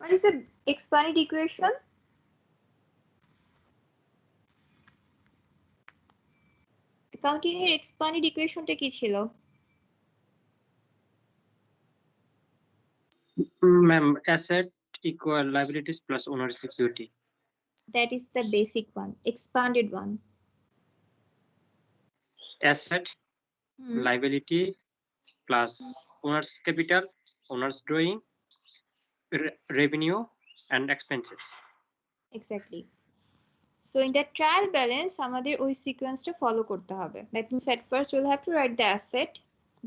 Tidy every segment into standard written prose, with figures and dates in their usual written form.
What is the expanded equation? Accounting এর expanded equationটা কি ছিল? Ma'am, asset equal liabilities plus owner's equity. That is the basic one. Expanded one. Asset, liability plus owner's capital, owner's drawing, revenue and expenses. Exactly. So in that trial balance, আমাদের ওই সিকোয়েন্সটা follow করতে হবে. That means at first we'll have to write the asset,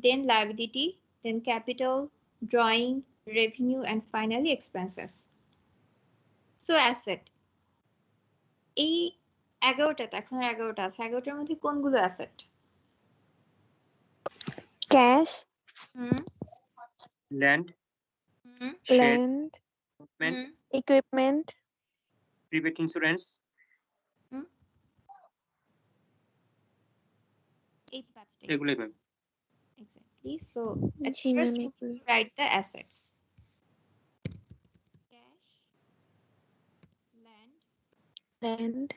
then liability, then capital, drawing, revenue, and finally expenses. So asset. এই 11টা এখন 11টা আছে 11টার মধ্যে কোনগুলো asset? Cash, Land, land, equipment, private insurance, এই পাঁচটা এগুলোই ma'am. Exactly. So at G first ma'am, we write the assets. Cash, land,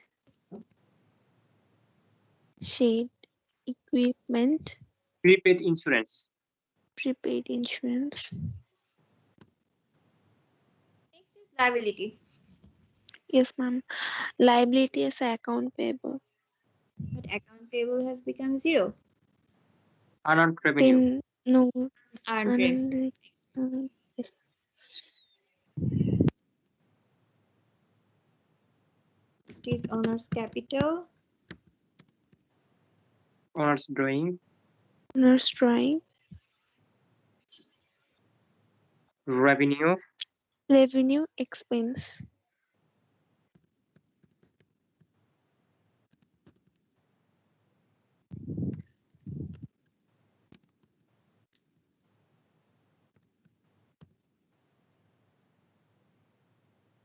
shed, equipment, Prepaid insurance. prepaid insurance. Next is liability. Yes, ma'am. Liability is account payable. But account payable has become zero. Unearned revenue. Then no. Earned revenue. Yes. Next is owner's capital. Owner's drawing. Owner's drawing. Revenue. Revenue expense.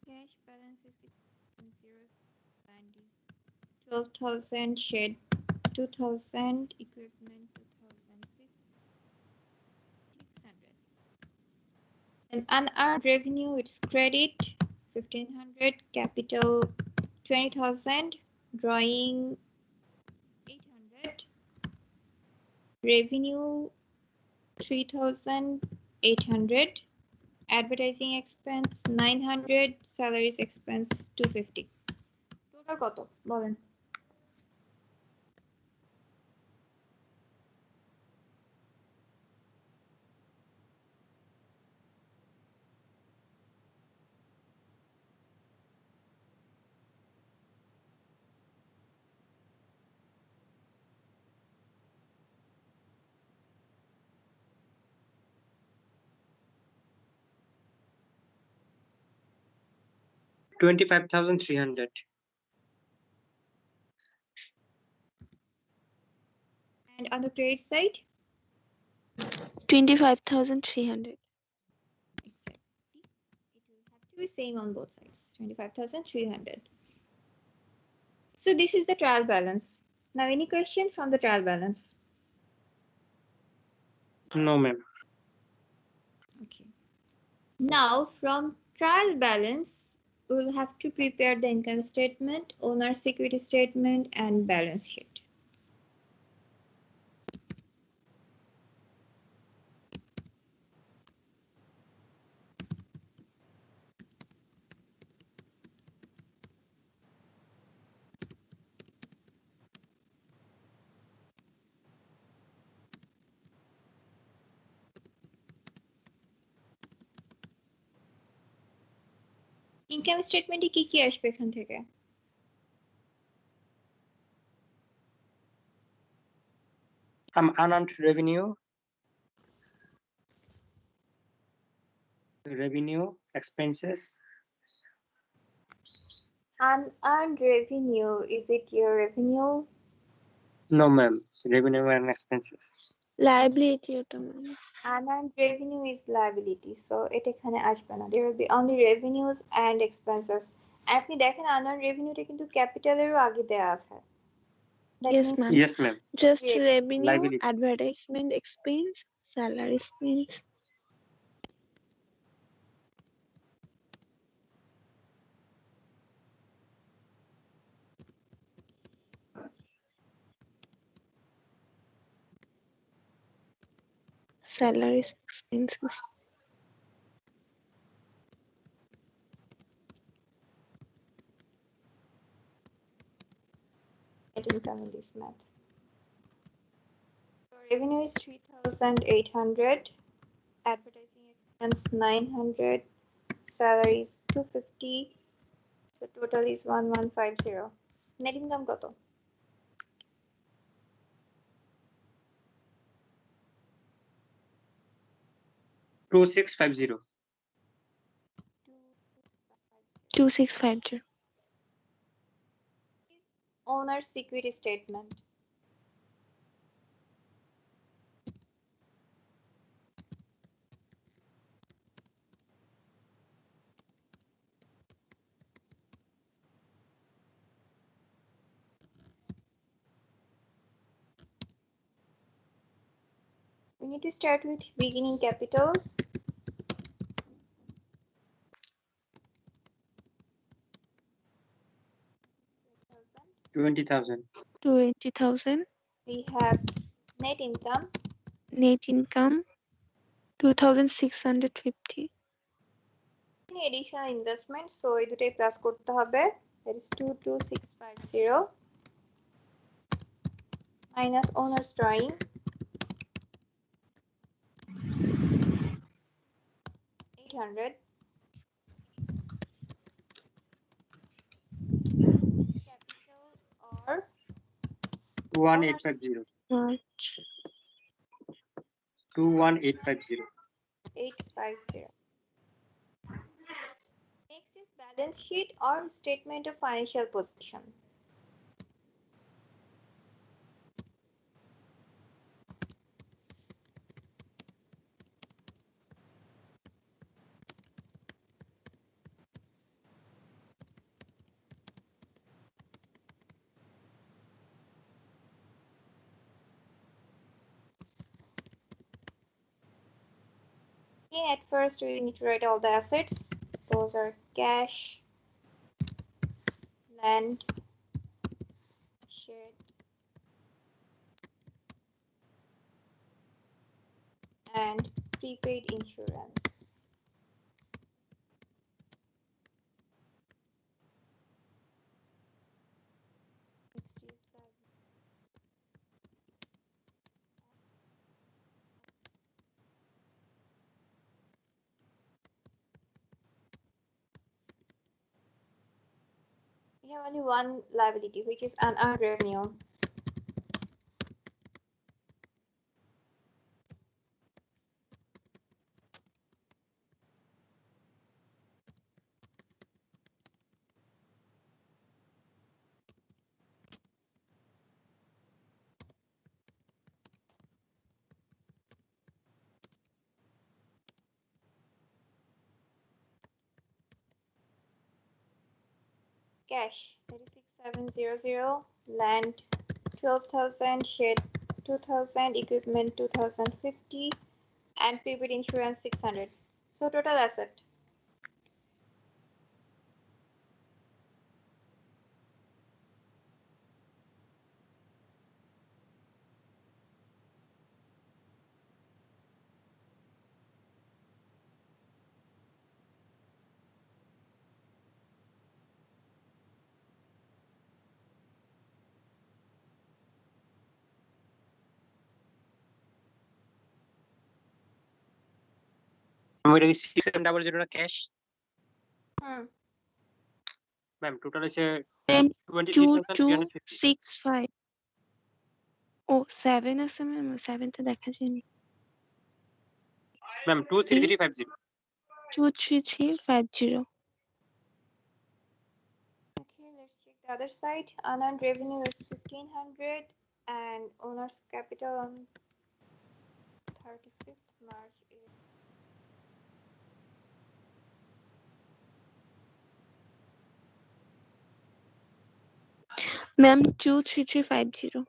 Cash balance is 0 and is 12,000. Shed 2,000. Equipment 2,600. And unearned revenue, it's credit 1,500. Capital 20,000. Drawing 800. Revenue 3,800. Advertising expense 900. Salaries expense 250. Total কত বলেন? $25,300. And on the credit side? 25,300. Exactly. It will have to be same on both sides. 25,300. So this is the trial balance. Now any question from the trial balance? No, ma'am. Okay. Now from trial balance, we will have to prepare the income statement, owner's equity statement, and balance sheet. Income স্টেটমেন্টে কি কি আসবে এখান থেকে? Unearned revenue. Revenue, expenses. Unearned revenue, is it your revenue? No, ma'am. Revenue and expenses. Liability ওটা ma'am. Unearned revenue is liability, so এটা এখানে আসবে না. There will be only revenues and expenses. আর আপনি দেখেন unearned revenue টা কিন্তু ক্যাপিটালেরও আগে দেয়া আছে. That Yes, means ma'am. Yes, ma'am. Just Yeah. revenue, Liability. advertisement expense, salary expense. salaries, expenses. Net income in this math. So revenue is 3,800, advertising expense 900, salaries 250, so total is 1150. Net income কত? 2650. 2650. Owner's security statement. We need to start with beginning capital. 20,000. 20,000. We have net income. Net income 2,650. Any additional investment, so এই দুটাই plus করতে হবে. That is 22650 minus owner's drawing 800. Capital or 21850. March. 21850. 850. Next is balance sheet or statement of financial position. Again, at first we need to write all the assets. Those are cash, land, shed, and prepaid insurance. Next is we have only one liability, which is unearned revenue. Cash 36700, land 12,000, shed 2,000, equipment 2,050, and prepaid insurance 600. So total asset. আমাদের 6700 না cash ma'am total আছে Ma'am, 22350. 2265. ও 7 আছে ma'am, 7 তে দেখা যায়নি। Ma'am 23350. 23350. Okay, let's check the other side. Unearned revenue is 1500 and owner's capital on 35th March is Ma'am, 23350. 3350.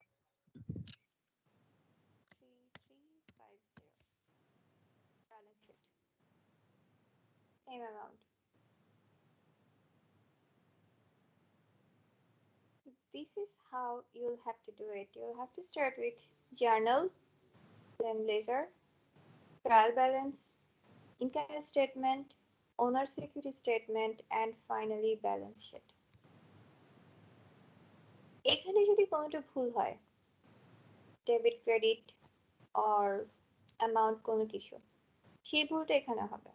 Balance sheet. Same amount. So this is how you'll have to do it. You'll have to start with journal, then ledger, trial balance, income statement, owner security statement, and finally balance sheet. এখানে যদি কোনোটা ভুল হয়, debit credit or amount কোনো কিছু, সেই ভুলটা এখানে হবে,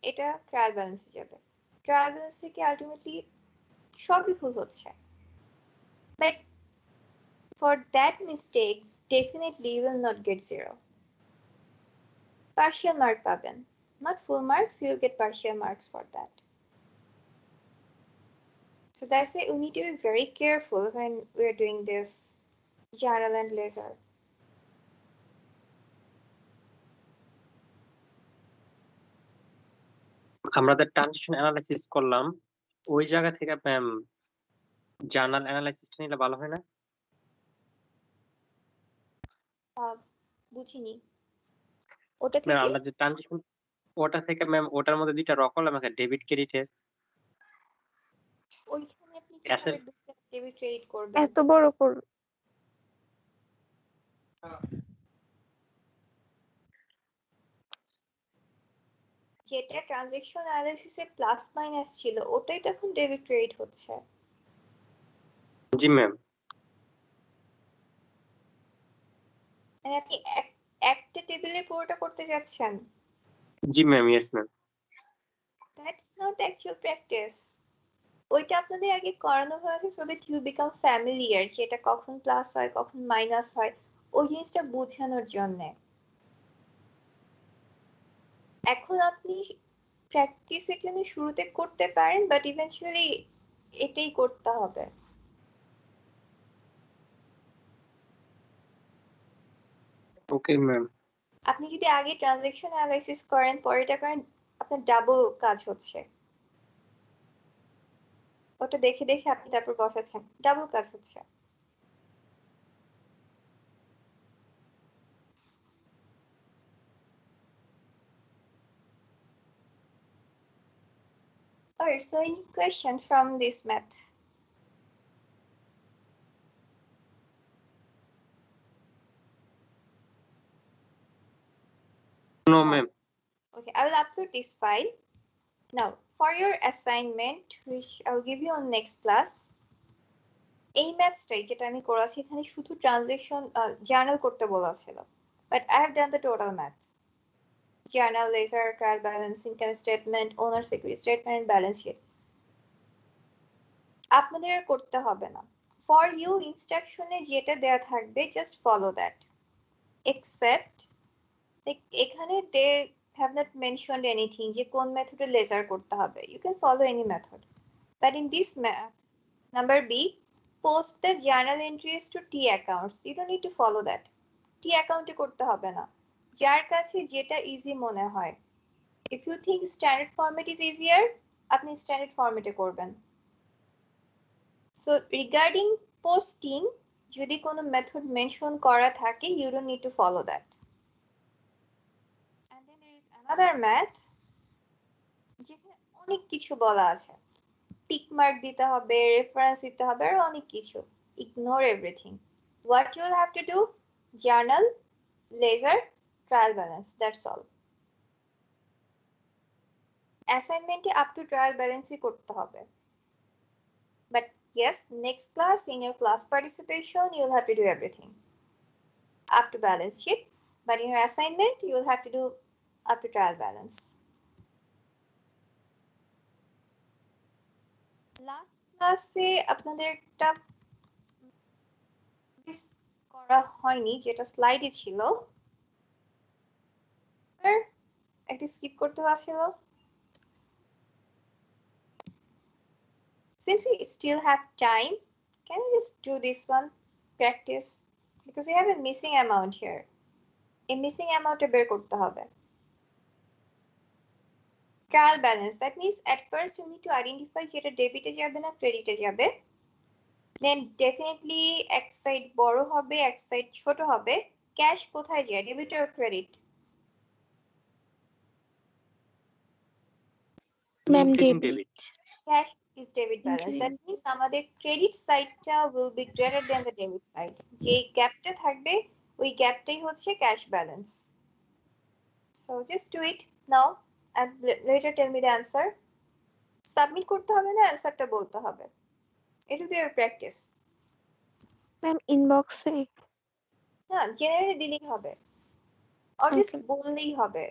এটা ট্রায়াল ব্যালেন্সে যাবে। ট্রায়াল ব্যালেন্স থেকে আলটিমেটলি সবই ভুল হচ্ছে, but for that mistake definitely you will not get 0, partial mark পাবেন, not full marks, you will get partial marks for that. So that's why we need to be very careful when we're doing this journal and ledger. আমরা যে transition analysis করলাম ওই জায়গা থেকে ma'am journal অ্যানালাইসিসটা নিলে ভালো হয় না? বুঝিনি ওটা ম্যাম থেকে আমরা যে ট্রানজিশন ওটা থেকে ম্যাম ওটার মধ্যে দুইটা র করলাম, একটা ডেবিট ক্রেডিটের। ওইখানে আপনি কিভাবে দুইটা ডেবিট ক্রেডিট করবেন? এত বড় কর যেটা ট্রানজাকশন অ্যানালাইসিসে প্লাস মাইনাস ছিল ওটাই তো এখন ডেবিট ক্রেডিট হচ্ছে। জি ম্যাম। মানে আপনি একটা টেবিলে পুরোটা করতে যাচ্ছেন? জি ma'am, yes ma'am. That's not actual practice. ওইটা আপনাদের আগে করানো হয়েছে so that you become familiar, যে এটা কখন প্লাস হয় কখন মাইনাস হয় ওই জিনিসটা বোঝানোর জন্য। এখন আপনি প্র্যাকটিস এখানে শুরুতে করতে পারেন, বাট ইভেন্চুয়ালি এটাই করতে হবে। Okay ma'am. আপনি যদি আগে ট্রানজাকশন অ্যানালাইসিস করেন পরেটা করেন, আপনার ডাবল কাজ হচ্ছে। ওটা দেখে দেখে আপনি তারপর বসাচ্ছেন, ডাবল কাজ হচ্ছে। Alright, so any question from this math? No ma'am. Okay, I will upload this file. Now, for your assignment, which I will give you on next class, এই ম্যাথসটাই যেটা আমি করাছি এখানে শুধু ট্রানজাকশন জার্নাল করতে বলা ছিল, but I have done the total math. Journal, ledger, trial balance, income statement, owner security statement, balance sheet আপনাদের আর করতে হবে না। ফর ইউ ইনস্ট্রাকশনে যেটা দেয়া থাকবে জাস্ট ফলো দ্যাট, এক্সেপ্ট এখানে দে have not mentioned anything যে কোন মেথডে লেজার করতে হবে। You can follow any method, but in this math, number B, post the journal entries to T accounts. You don't need to follow that. T account এ করতে হবে না, যার কাছে যেটা ইজি মনে হয়। If you think standard format is easier, আপনি standard format এ করবেন। So regarding posting, যদি কোনো মেথড মেনশন করা থাকে, you don't need to follow that. And then there is another math যেখানে অনেক কিছু বলা আছে, টিক মার্ক দিতে হবে, রেফারেন্স দিতে হবে, আর অনেক কিছু। Ignore everything. What you will have to do, journal, ledger, trial balance, that's all. অ্যাসাইনমেন্টে আপ টু ট্রায়াল ব্যালেন্সই করতে হবে, but yes, next class, in your class participation, you'll have to do everything up to balance sheet, but in your assignment, you'll have to do up to trial balance. Last ক্লাসে আপনাদের একটা করা হয়নি, যেটা স্লাইডে ছিল, একটা স্কিপ করতে হয়েছিল। Since we still have time, can you just do this one, practice, because we have a missing amount here. A missing amount বের করতে হবে। Trial balance, that means at first you need to identify যেটা ডেবিটে যাবে না ক্রেডিটে যাবে, then definitely এক side বড় হবে এক সাইড ছোট হবে। ক্যাশ কোথায় যায়, debit or credit? Ma'am debit. Cash is debit balance. That means আমাদের credit sideটা will be greater than the debit side. যে গ্যাপটা থাকবে ওই গ্যাপটাই হচ্ছে cash balance. So just do it now and later tell me the answer. Submit করতে হবে না, অ্যান্সারটা বলতে হবে. It will be your practice. Ma'am ইনবক্সে না, জেনারেলি দিলেই হবে. Or just Okay. বললেই হবে.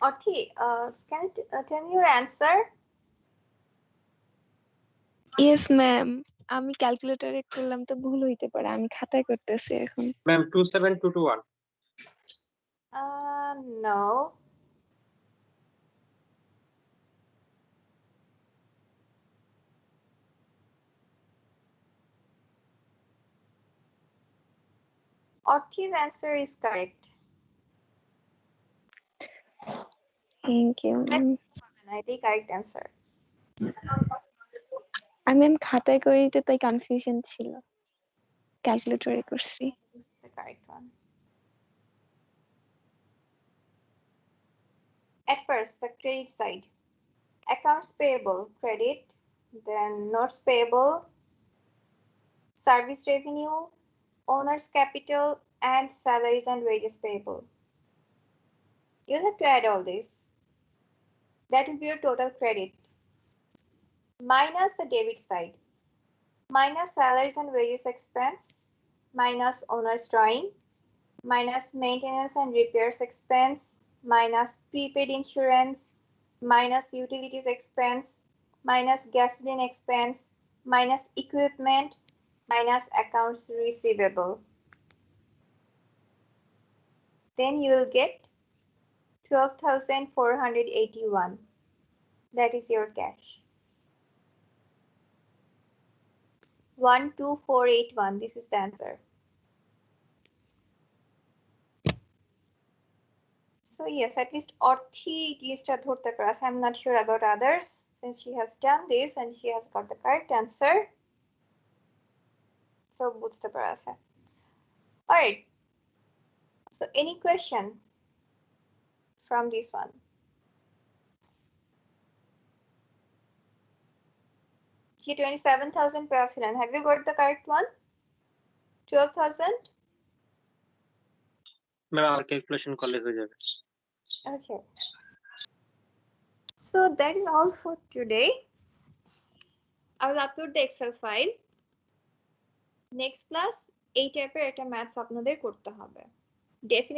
Orthi, can you tell me your answer? Yes ma'am, আমি ক্যালকুলেটরে করলাম তো ভুল হইতে পারে, আমি খাতায় করতেছি এখন। Ma'am 27221 No. Orthi's answer is correct. Thank you. এটাই correct answer. আমি খাতায় করিতে তাই কনফিউশন ছিল, ক্যালকুলেটরে করছি। This is the correct one. At first, the credit side. Accounts payable, credit. Then notes payable, service revenue, owner's capital, and salaries and wages payable. You'll have to add all this. That will be your total credit. Minus the debit side. Minus salaries and wages expense, minus owner's drawing, minus maintenance and repairs expense, minus prepaid insurance, minus utilities expense, minus gasoline expense, minus equipment, minus accounts receivable. Then you will get 12,481. That is your cash. 12481. This is the answer. So yes, at least Orthi জিনিসটা ধরতে পারছে. I'm not sure about others since she has done this and she has got the correct answer. So বুঝতে পারছে. All right. So any question from this one? She 27,000 পেয়েছিলেন. Have you got the correct one? 12,000? Ma'am আর calculation করলে হয়ে যাবে। Okay. So that is all for today. I will upload the Excel file. Next class এই টাইপের একটা maths আপনাদের করতে হবে। Definitely